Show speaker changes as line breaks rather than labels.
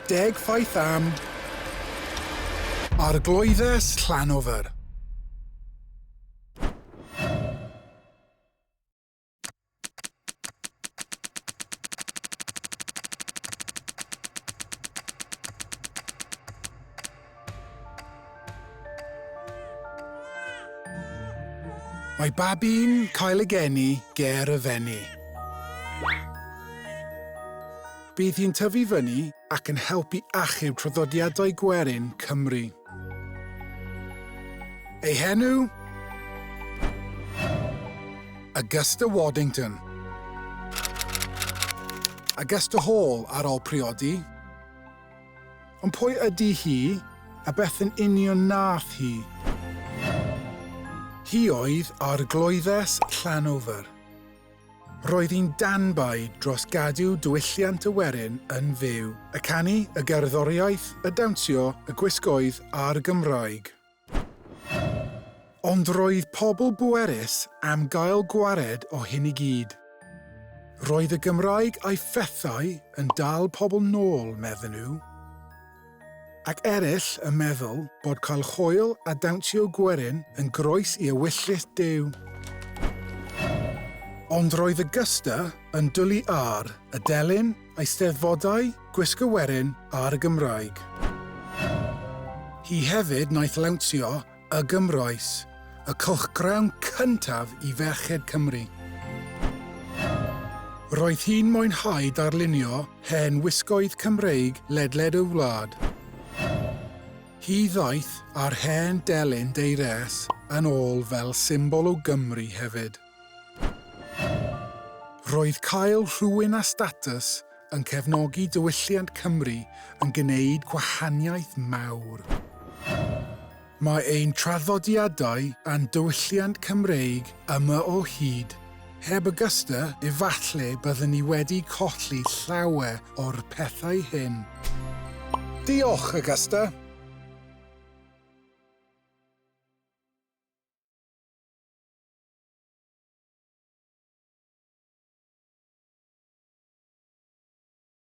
deg ffaith am Arglwyddes Llanofer. Mae babi'n cael y geni ger y fenni. Bydd hi'n tyfu fyny ac yn helpu achub traddodiadau gwerin Cymru. Ei henw? Augusta Waddington. Augusta Hall ar ôl priodi. Ond pwy ydy hi a beth yn union nath hi? Hi oedd Arglwyddes Llanofer. Roedd hi'n danbaid dros gadw diwylliant y werin yn fyw, y canu, y gerddoriaeth, y dawnsio, y gwisgoedd a'r Gymraeg. Ond roedd pobl bwerus am gael gwared o hyn i gyd. Roedd y Gymraeg a'i phethau yn dal pobl nôl, medden nhw. Ac eraill yn meddwl bod cael hwyl a dawnsio gwerin yn groes i ewyllys Duw. Ond roedd Augusta yn dwlu ar y delyn, eisteddfodau, gwisgo werin a'r Gymraeg. Hi hefyd wnaeth lawnsio y Gymroes, y cylchgrawn cyntaf i ferched Cymru. Roedd hi'n mwynhau darlunio hen wisgoedd Cymreig ledled y wlad. Hi ddaeth ar hen delyn deires yn ôl fel symbol o Gymru hefyd. Roedd cael rhywun â statws yn cefnogi diwylliant Cymru yn gwneud gwahaniaeth mawr. Mae ein traddodiadau a'n diwylliant Cymreig yma o hyd. Heb Augusta, efallai byddwn ni wedi colli llawer o'r pethau hyn. Diolch, Augusta.